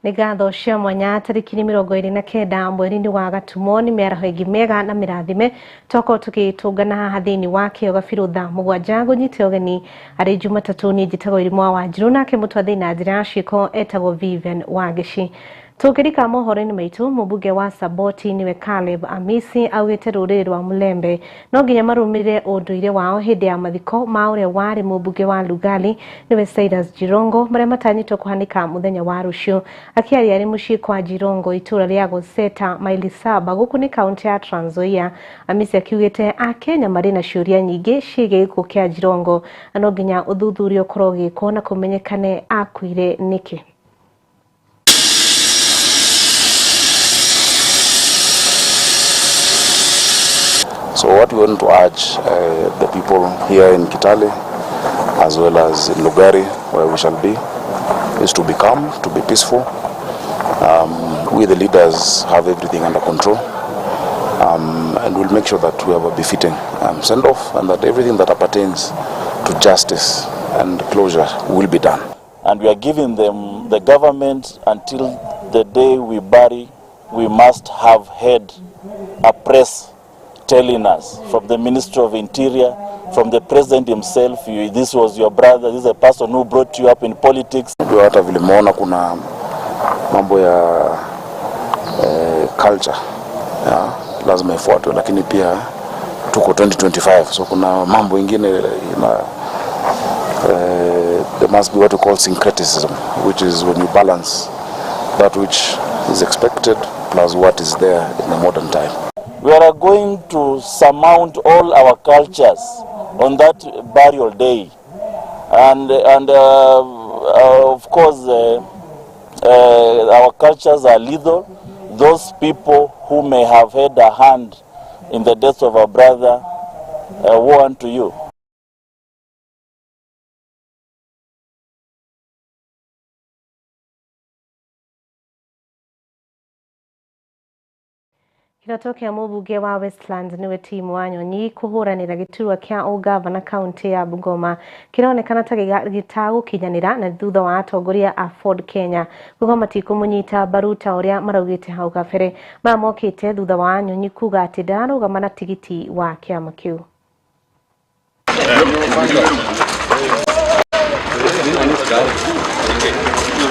Nigatho cia mwanya tariki 29 mweri-ini wa Gatumo ni mĩaraho ĩngĩ mĩega na mĩrathime toko tũgĩtũngana haha thĩinĩ wa kĩo Gabiru thaa 7 gũnyite ũgeni arĩ Jumatatũ ni njĩtagwo Irimũ wa Wanjiru nake mũtwathi na njĩra ya ciĩko etagwo Vivian Wangeci. Tukirika mohoro-inĩ maitũ mũmbunge wa Saboti niwe Caleb Amisi augĩte rũrĩrĩ rwa Mulembe no nginya marũmĩrĩre ũndũire wao hĩndĩ ya mathiko ma ũrĩa warĩ mũmbunge wa Lugali niwe Cyrus Jirongo marĩa matanyĩtwo kũhanĩka mũthenya wa rũciũ. Akĩaria arĩ mũciĩ kwa Jirongo itũra rĩa Gũseta maili 7 gũkũ nĩ kaunti ya Trans Nzoia. Amisi akiugĩte Akenya marĩ na ciũria nyingĩ ciĩgiĩ gĩkuũ kĩa Jirongo no nginya ũthuthuria ũkorwo ũgĩkwo na kũmenyekane akuire nĩkĩ. So what we want to urge the people here in Kitale as well as in Lugari where we shall be is to be calm, to be peaceful. We the leaders have everything under control and we'll make sure that we have a befitting send-off and that everything that appertains to justice and closure will be done. And we are giving them the government until the day we bury. We must have had a press telling us from the Ministry of Interior, from the President himself, this was your brother, this is a person who brought you up in politics. Hata vile muona kuna mambo ya culture ya lazima ifuatwe, lakini pia tuko 2025 so kuna mambo ingine there must be what we call syncretism, which is when you balance that which is expected plus what is there in the modern time. We are going to surmount all our cultures on that burial day, and of course our cultures are lethal. Those people who may have had a hand in the death of our brother, woe unto you. Kiratokea mũmbunge wa Westlands niwe Tim Wanyonyi kũhũranĩra gĩturwa kĩa ũgavana kaunti ya Bungoma kĩronekana ta gĩtagũkinyanĩra na thutha wa atongoria a Ford Kenya kuga matikũmũnyita mbaru ta ũrĩa maraugĩte hau kabere mamokĩte thutha wa Wanyonyi kuga atĩ ndarũgama na tigiti wa kĩama kĩu.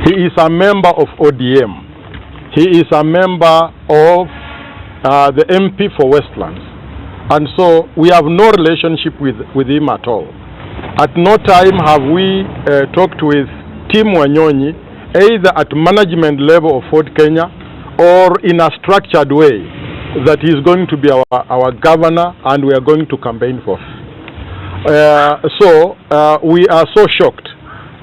He is a member of ODM. He is a member of the MP for Westlands, and so we have no relationship with him at all. At no time have we talked with Tim Wanyonyi either at management level of Ford Kenya or in a structured way that he is going to be our governor and we are going to campaign for. We are so shocked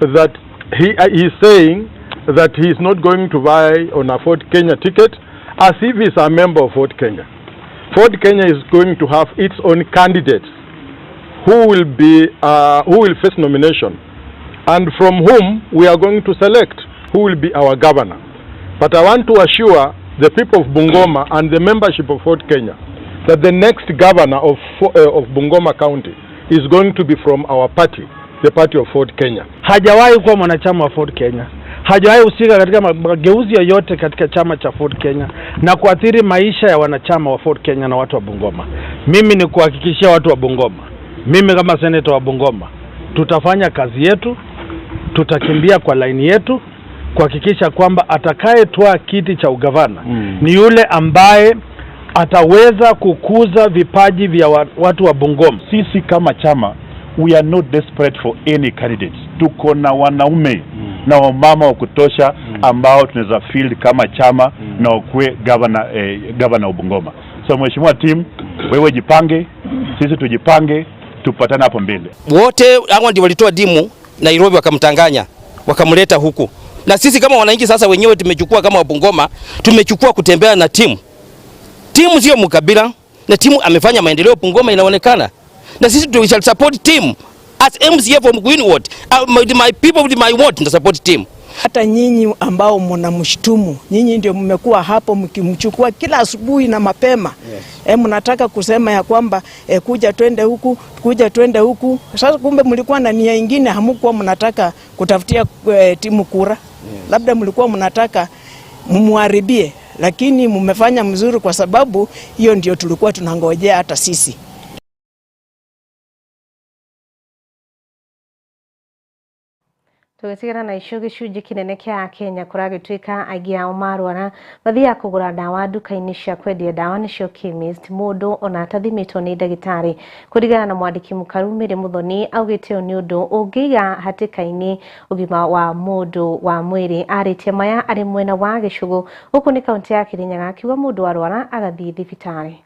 that he is saying that he is not going to vie on a Ford Kenya ticket as if he is a member of Ford Kenya. Ford Kenya is going to have its own candidates who will face nomination and from whom we are going to select who will be our governor. But I want to assure the people of Bungoma and the membership of Ford Kenya that the next governor of Bungoma County is going to be from our party, the party of Ford Kenya. Hajawahi kuwa mwanachama wa Ford Kenya. Hajawahi husika katika mageuzi yoyote katika chama cha Ford Kenya na kuathiri maisha ya wanachama wa Ford Kenya na watu wa Bungoma. Mimi ni kuhakikishia watu wa Bungoma, mimi kama senator wa Bungoma, tutafanya kazi yetu, tutakimbia kwa laini yetu kuhakikisha kwamba atakayetoa kiti cha ugavana ni yule ambaye ataweza kukuza vipaji vya watu wa Bungoma. Sisi kama chama we are not desperate for any candidates. Tuko na wanaume na wamama wa kutosha ambao tunaweza field kama chama na ukue governor wa Bungoma. So mheshimiwa Tim, wewe jipange, sisi tujipange, tupatane hapo mbele. Wote hao ndio walitoa dimu Nairobi wakamtanganya, wakamleta huku. Na sisi kama wananchi sasa wenyewe tumechukua kama Bungoma, tumechukua kutembea na Tim. Tim sio mkabila na Tim amefanya maendeleo Bungoma inaonekana. Na sisi we shall support Tim as MCA from Greenwood. My people with my word to support Tim. Hata nyinyi ambao mnamshtumu, nyinyi ndio mmekuwa hapo mkimchukua kila asubuhi na mapema. Yes. Mnataka kusema ya kwamba kuja twende huku. Sasa kumbe mlikuwa na nia nyingine, hamkuwa mnataka kutafutia Timu kura. Yes. Labda mlikuwa mnataka mmuharibie, lakini mmefanya mzuri kwa sababu hiyo ndio tulikuwa tunangojea hata sisi. Tugetigana na icio gicunji kinene kia Kenya kuragituika aigi ao marwara mathia kugura dawa duka-ini cia kwendia dawa nicio chemist mundu ona atathimitwo ni ndagitari. Kurigana na mwandiki Mukarumire Muthoni augite ni undu ungiga hatika-ini ugima wa mundu wa mwiri. Aritie maya ari mwena wa Gicugu huku ni kaunti ya Kirinyaga akiuga mundu arwara agathii thibitari.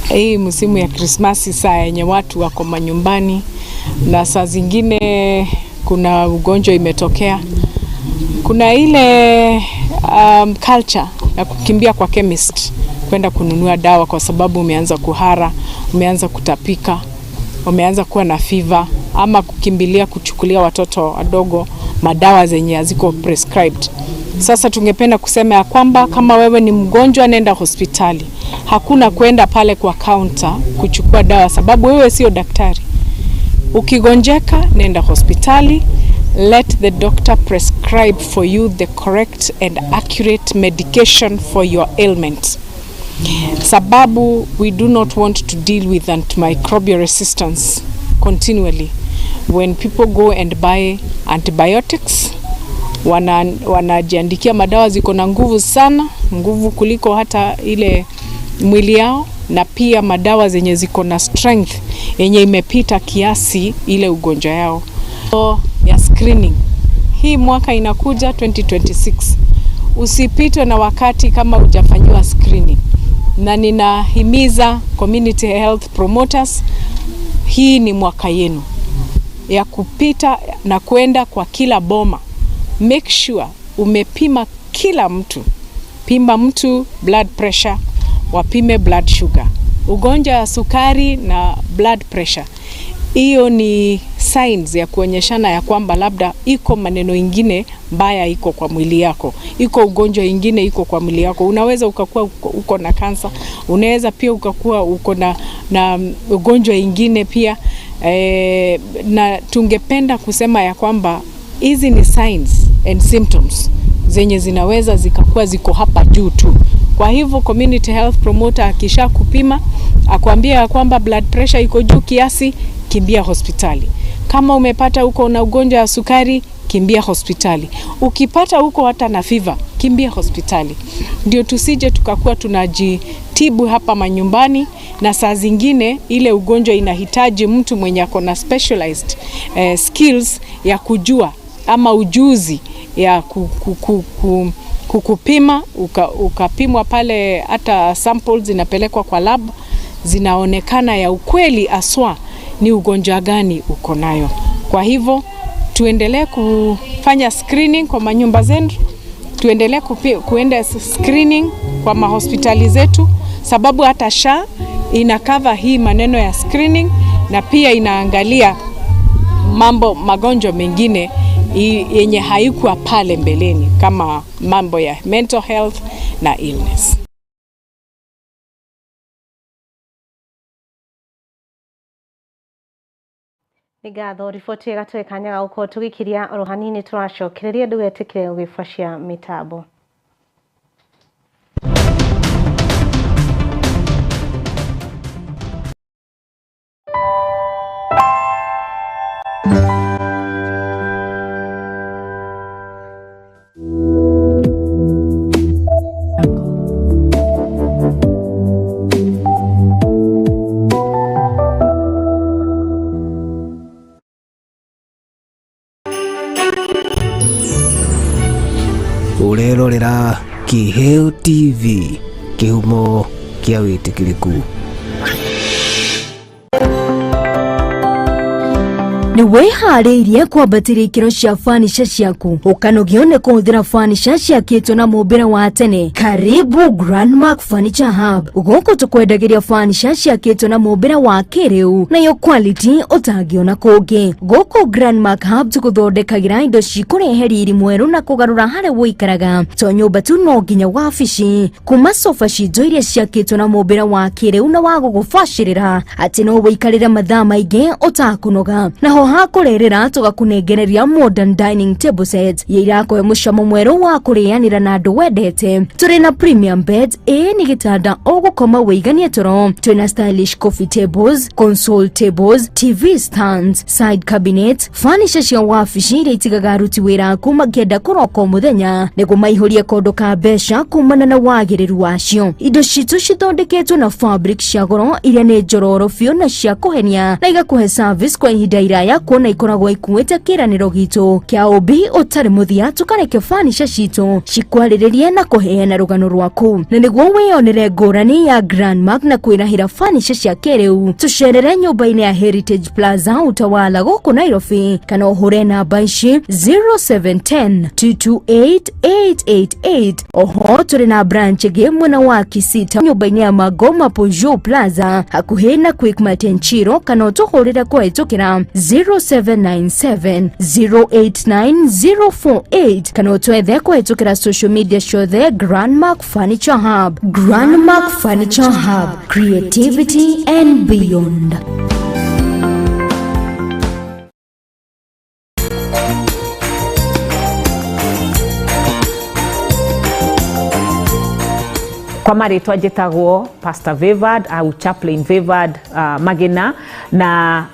Hii msimu ya Krismasi saa yenye watu wako manyumbani na saa zingine kuna ugonjwa imetokea. Kuna ile culture ya kukimbia kwa chemist kwenda kununua dawa kwa sababu umeanza kuhara, umeanza kutapika, umeanza kuwa na fever, ama kukimbilia kuchukulia watoto wadogo madawa zenye haziko prescribed. Sasa tungependa kusema ya kwamba kama wewe ni mgonjwa nenda hospitali. Hakuna kwenda pale kwa counter kuchukua dawa sababu wewe sio daktari. Ukigonjeka nenda hospitali. Let the doctor prescribe for you the correct and accurate medication for your ailment. Sababu we do not want to deal with antimicrobial resistance continually. When people go and buy antibiotics, wanajiandikia madawa ziko na nguvu sana, nguvu kuliko hata ile mwili yao, na pia madawa zenye ziko na strength yenye imepita kiasi ile ugonjwa yao. So, ya screening hii mwaka inakuja 2026, usipitwe na wakati kama hujafanywa screening, na ninahimiza community health promoters, hii ni mwaka yenu ya kupita na kwenda kwa kila boma. Make sure umepima kila mtu. Pima mtu blood pressure, wapime blood sugar. Ugonjwa wa sukari na blood pressure, hiyo ni signs ya kuonyeshana ya kwamba labda iko maneno ingine mbaya iko kwa mwili yako. Iko ugonjwa ingine iko kwa mwili yako. Unaweza ukakuwa uko na kansa, unaweza pia ukakuwa uko na ugonjwa ingine pia. Na tungependa kusema ya kwamba hizi ni signs and symptoms zenye zinaweza zikakuwa ziko hapa juu tu. Kwa hivyo community health promoter akisha kupima akwambia kwamba blood pressure iko juu kiasi, kimbia hospitali. Kama umepata uko na ugonjwa wa sukari, kimbia hospitali. Ukipata uko hata na fever, kimbia hospitali. Ndio tusije tukakuwa tunajitibu hapa manyumbani, na saa zingine ile ugonjwa inahitaji mtu mwenye ako na specialized skills ya kujua ama ujuzi ya kukupima, ukapimwa pale, hata samples zinapelekwa kwa lab, zinaonekana ya ukweli aswa ni ugonjwa gani uko nayo. Kwa hivyo tuendelee kufanya screening kwa manyumba zetu, tuendelee kuenda screening kwa mahospitali zetu, sababu hata SHA ina cover hii maneno ya screening, na pia inaangalia magonjwa mengine yenye haikuwa pale mbeleni kama mambo ya mental health na illness. Nigatho riboti ĩgatũhe kanya ga gũkorwo tũgĩkiria oro hanini tũracokereria ndũgetĩkĩre ũgĩbacĩa mĩtambo. Urerorera Kiheo TV, kihumo kia wĩtĩkĩrĩku. Ni wehariirie kwambatĩria ikĩro cia fanisha ciaku ũkanogione kũhũthĩra fanisha ciakĩtwo na mũmbĩre wa tene. Karibu Grandmark Furniture Hub. Gũkũ tũkwendagĩria fanisha ciakĩtwo na mũmbĩre wa kĩrĩu na yo quality ũtangĩona kũngĩ. Gũkũ Grandmark Hub tũgũthondekagĩra indo cikũrehe riri mwerũ na kũgarũra harĩa wĩikaraga to nyũmba tu no nginya wabici. Kuma sofa ciitũ iria ciakĩtwo na mũmbĩre wa kĩrĩu na wa gũgũbacĩrĩra atĩ no wĩikarĩre mathaa maingĩ ũtakũnoga. Naho hakurerera tugakunengereria modern dining table set irakoe mucamo mweru wa kurianira na andu wendete. Turi na premium beds ni gitanda ogukoma weiganie toro. Tuna stylish coffee tables, console tables, TV stands, side cabinets, furniture cia wabici iria itigaga aruti wĩra kuma ngenda kuroko muthenya nĩguo maihurie kondo ka mbeca kumana na wagĩrĩru wacio. Indo citu cithondeketwo na fabric cia goro iria nĩ njororo biũ na cia kuhenia na igakuhe service kwa ihinda iraya kuona ikoragwo ikuĩte kĩranĩro gitũ kĩa ũmbi ũtarĩ mũthia tukareke fanisha citũ cikwarĩrĩrie na kũheana rũgano rwaku. Na nĩguo wĩonere ngũrani ya Grandmark na kwĩrahĩra fanisha cia kĩrĩu tucerere nyũmba-inĩ ya Heritage Plaza Utawala gũkũ Nairobi kana ũhũre namba ici 0710 228 888. Oho tũrĩ na branch ĩngĩ mwena wa Kisita nyũmba-inĩ ya Magoma Peugeot Plaza hakuhĩ na Quickmart Nchiro kana ũtũhũrĩre kũhĩtũkĩra 0797089048 kana utwethe kũhĩtũkĩra social media ciothe Grandmark Furniture Hub. Grandmark Furniture Hub, creativity and beyond. Kwa marĩtwa njĩtagwo Pastor Vivard au Chaplain Vivard Magina na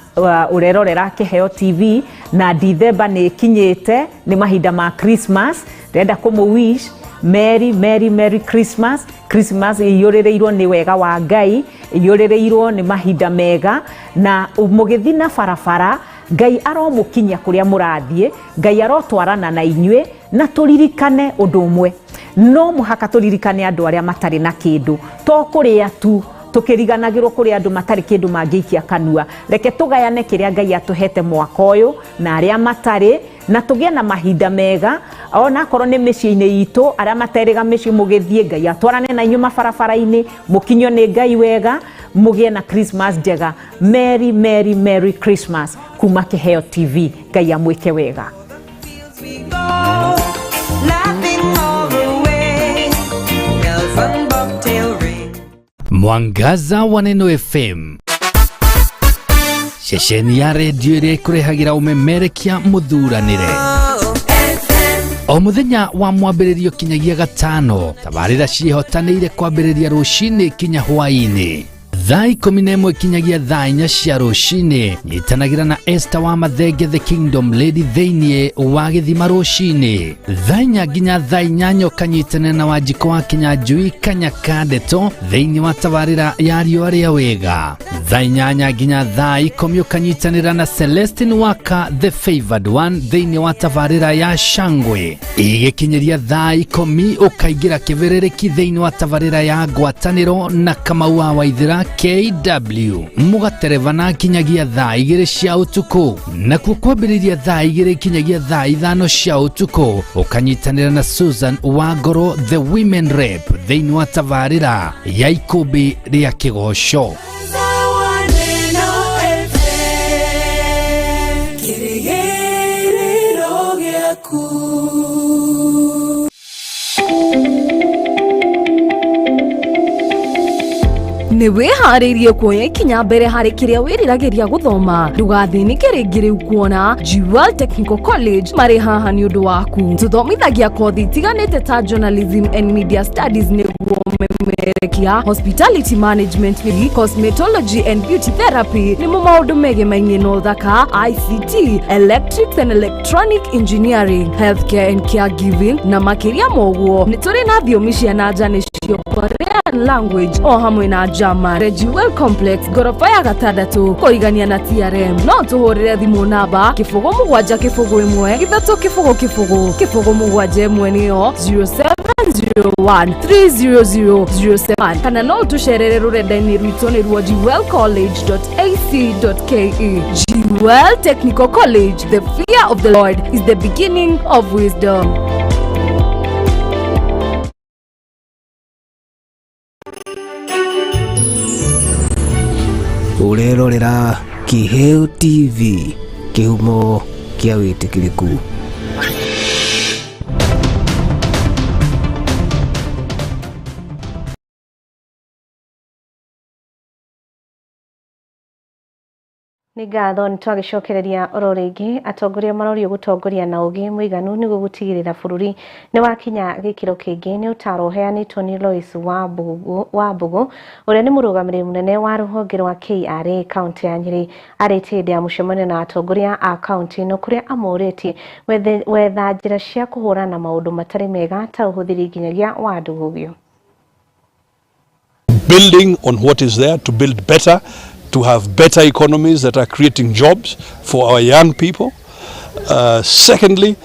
urerorera Kĩheo TV na Dithemba nĩ kinyĩte nĩ mahinda ma Christmas. Ndenda kũmũwish Merry Christmas. Christmas iyũrĩrĩirwo nĩ wega wa Ngai, iyũrĩrĩirwo nĩ mahinda mega na mũgĩthi na barabara Ngai aromũkinya kũrĩa mũrathiĩ, Ngai arotwarana na inyuĩ na tũririkane ũndũ ũmwe. No mũhaka tũririkane andũ arĩa matarĩ na kĩndũ to kũrĩa tu tukiriganagirwo kuri andu matari kindu mangiikia kanua. Reke tugayane kiria Ngai atuhete mwaka uyu na aria matari na tugie na mahinda mega ona korwo ni micii-ini itu aria materiga micii mugithie Ngai atwarane na inyu mabarabara-ini mukinyo ni Ngai wega mugie na Christmas njega. Merry Christmas kuma Kĩheo TV. Ngai amwike wega. Mwangaza wa Neno FM, shesheni ya redio iria ikurehagira umemerekia muthuranire o muthenya wa mwambĩrĩrio kinyagia gatano. Tabarĩra ciĩhotanĩire kwambĩrĩria rũcinĩ kinya hwaĩ-inĩ thaa 11 kinyagia thaa 4 cia rũcinĩ. Nyitanagĩra na Esther wa Mathenge the Kingdom Lady thĩinĩ wa Gĩthima rũcinĩ thaa 4 nginya thaa 8 ũkanyitanĩra na Wanjiko wa Kinyanjui Kanyaka Ndeto thĩinĩ wa tabarĩra ya Riũa rĩa Wega. Thaa 8 nginya thaa 10 ũkanyitanĩra na Celestine Waka the Favored One thĩinĩ wa tabarĩra ya Shangwe. Igĩkinyĩria thaa 10 ũkaingĩra kĩberereki thĩinĩ wa tabarĩra ya Ngwatanĩro na Kamau wa Waithĩra KW mugaterevana kinyagia thaa 2 cia utuku na kwambĩrĩria thaa 2 kinyagia thaa 5 cia utuku ukanyitanĩra na Susan Wangoro the Women Rep thĩinĩ wa tabarĩra ya ikũmbĩ rĩa Kĩgoco. Nĩ wĩharĩirie kuoya ikinya mbere harĩ kĩrĩa wĩriragĩria gũthoma. Ndũgathĩnĩke rĩngĩ rĩu kuona Jewel Technical College marĩ haha nĩ ũndũ waku. Tũthomithagia kothi itiganĩte ta journalism and media studies nĩguo memerekia, hospitality management, cosmetology and beauty therapy nĩmo maũndũ megemainie na ũthaka, ICT, electrics and electronic engineering, healthcare and caregiving na makĩria moguo. Nĩ tũrĩ na thiomi cia nanja nĩcio Korean language o hamwe na German. Jewel Complex gorofa ya 6 kũrigania na TRM. No tũhũrĩre thimũ namba 0771 3 7 7 nĩyo 07 0701-30007 kana no tusherere rurenda-ini rwitũ nĩ ruo jewelcollege.ac.ke. Jewel Technical College, the fear of the Lord is the beginning of wisdom. Urerorera Kiheo TV, kihumo kia witikiriku. Nĩ ngatho nĩtwagicokereria oro rĩngĩ atongoria marorio gutongoria na ũgĩ mũiganu nĩguo gutigĩrĩra bũrũri nĩ wakinya gĩkĩro kĩngĩ. Nĩ ũtaaro ũheanĩtwo nĩ Lois Wambugu ũrĩa nĩ mũrũgamĩrĩri mũnene wa rũhonge rwa KRA kaunti ya Nyeri arĩtie hĩndĩ ya mũcemanio na atongoria a kaunti ĩno kũrĩa amũrĩtie wetha njĩra cia kũhũrana na maũndũ matarĩ mega ta ũhũthĩri nginyagia wa ndũgũgio. Building on what is there to build better, to have better economies that are creating jobs for our young people. Secondly,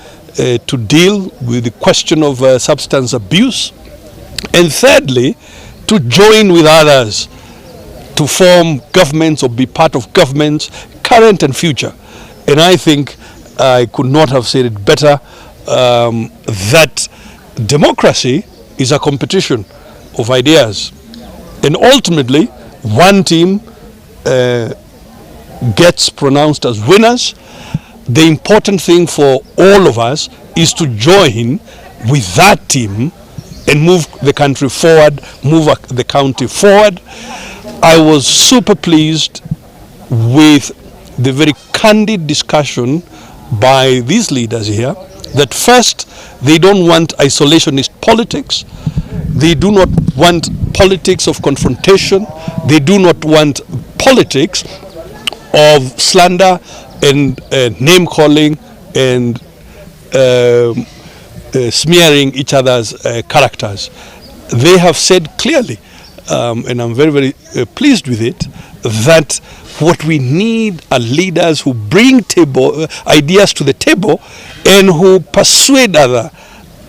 to deal with the question of substance abuse. And thirdly, to join with others to form governments or be part of governments, current and future. And I think I could not have said it better, that democracy is a competition of ideas. And ultimately, one team gets pronounced as winners. The important thing for all of us is to join with that team and move the country forward, move the county forward. I was super pleased with the very candid discussion by these leaders here, that first, they don't want isolationist politics. They do not want politics of confrontation. They do not want politics of slander and name calling and smearing each other's characters. They have said clearly, and I'm very, very pleased with it, that what we need are leaders who bring ideas to the table and who persuade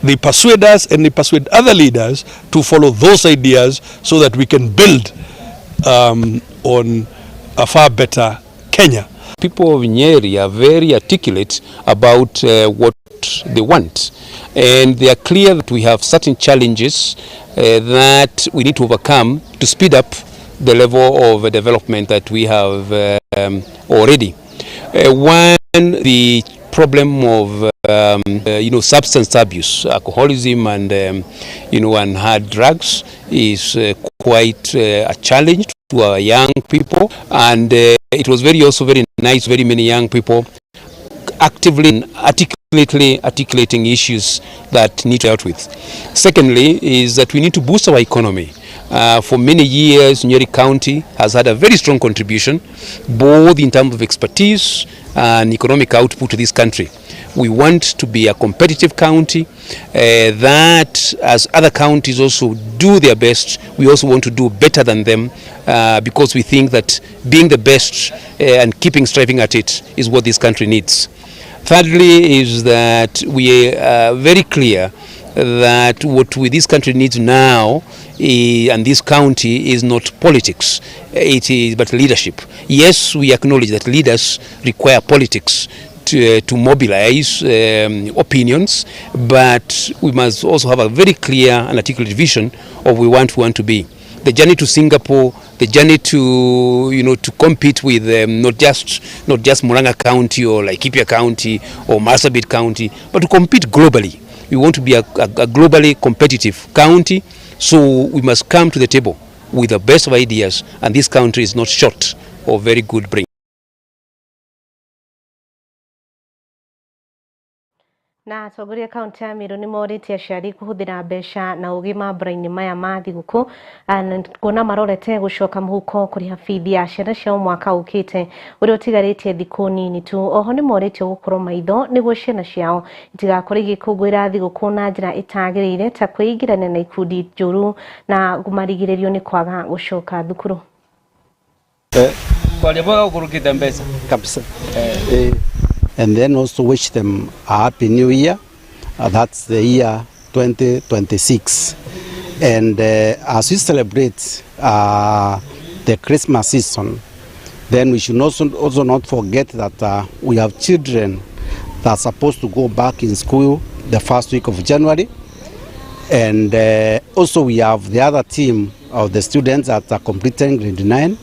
they persuade us and they persuade other leaders to follow those ideas so that we can build on a far better Kenya. People of Nyeri are very articulate about what they want, and they are clear that we have certain challenges that we need to overcome to speed up the level of development that we have already. One, the problem of substance abuse, alcoholism, and and hard drugs is quite a challenge to our young people, and it was also very nice, very many young people actively and articulating issues that need to be dealt with. Secondly, is that we need to boost our economy. For many years, Nyeri County has had a very strong contribution, both in terms of expertise and economic output to this country. We want to be a competitive county that, as other counties also do their best, we also want to do better than them, because we think that being the best and keeping striving at it is what this country needs. Thirdly, is that we are very clear that what this country needs now and this county is not politics, it is but leadership. Yes, we acknowledge that leaders require politics to mobilize opinions, but we must also have a very clear and articulate vision of we want to be. The journey to Singapore, the journey to to compete with not just Murang'a County or Laikipia County or Marsabit County, but to compete globally. We want to be a globally competitive county, so we must come to the table with the best of ideas, and this country is not short of very good brains. Na atongoria kaunti ya Meru nĩ morĩtie aciari kũhũthĩra mbeca na ũgĩ mambura-inĩ maya ma thigũkũ, kuona marorete gũcoka mũhuko kũrĩha bithi ya ciana ciao mwaka ũkĩte ũrĩa ũtigarĩtie thikũ nini tu. Oho nĩ morĩtio gũkorwo maitho nĩguo ciana ciao itigakorwo igĩkũngũĩra thigũkũ na njĩra ĩtagĩrĩire ta kwĩingĩrania na ikundi njũru na marigĩrĩrio nĩ kwaga gũcoka thukuru. And then also wish them a happy new year. That's the year 2026. And as we celebrate the Christmas season, then we should also not forget that we have children that are supposed to go back in school the first week of January. And also we have the other team of the students that are completing grade 9.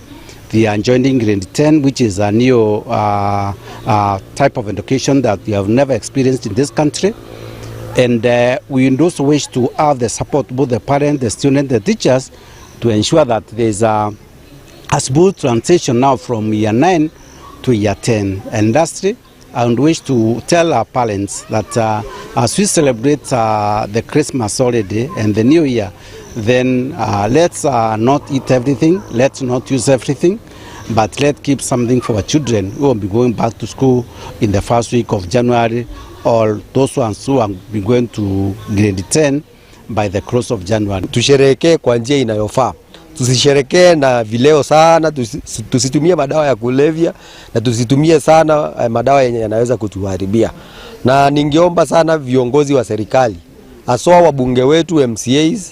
They are joining grade 10, which is a new type of education that we have never experienced in this country. And we also wish to have the support, both the parents, the students, the teachers, to ensure that there's a smooth transition now from year 9 to year 10. And lastly, I would wish to tell our parents that as we celebrate the Christmas holiday and the New Year, then let's not eat everything, let's not use everything, but let's keep something for our children who will be going back to school in the first week of January, or those ones who will be going to grade 10 by the close of January. Tusherehekee kwa njia inayofaa. Tusisherekee na vileo sana, tusitumie madawa ya kulevya na tusitumie sana madawa yenye yanaweza kutuharibia. Na ningeomba sana viongozi wa serikali, haswa wabunge wetu MCAs,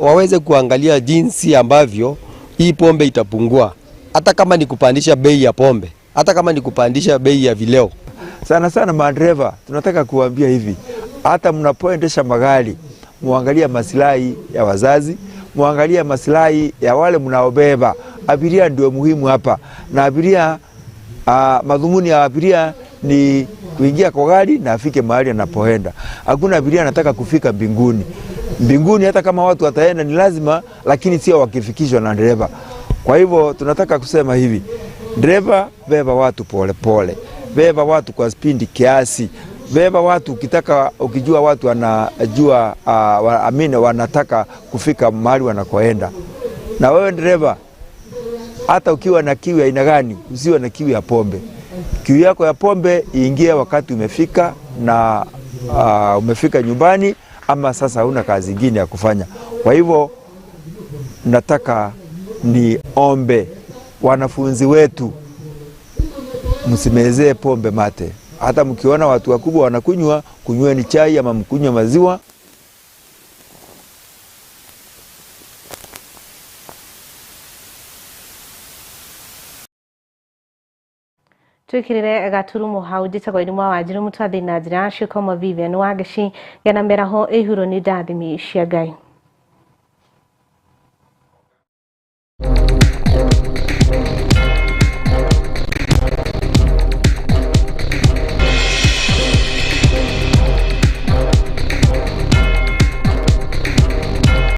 waweze kuangalia jinsi ambavyo hii pombe itapungua. Hata kama ni kupandisha bei ya pombe, hata kama ni kupandisha bei ya vileo. Sana madereva tunataka kuambia hivi, hata mnapoendesha magari muangalia maslahi ya wazazi, muangalia maslahi ya wale mnaobeba. Abiria ndio muhimu hapa, na abiria madhumuni ya abiria ni kuingia kwa gari na afike mahali anapoenda. Hakuna abiria anataka kufika mbinguni. Mbinguni hata kama watu wataenda ni lazima, lakini sio wakifikishwa na dereva. Kwa hivyo tunataka kusema hivi, dereva beba watu pole pole, beba watu kwa spindi kiasi, beba watu ukijua watu wanajua wanataka kufika mahali wanakoenda. Na wewe dereva, hata ukiwa na kiu ya aina gani, usiwe na kiu ya pombe. Kiu yako ya pombe iingie wakati umefika na umefika nyumbani, ama sasa huna kazi nyingine ya kufanya. Kwa hivyo nataka niombe wanafunzi wetu, msimezee pombe mate. Hata mkiona watu wakubwa wanakunywa, kunyweni chai ama mkunywe maziwa. Twikirire gaturumo hau njitagwo Irima Wanjiru mutwathi na njira cio komo Vivian Wagashi gena meraho ihuro ni ndathimi cia Ngai.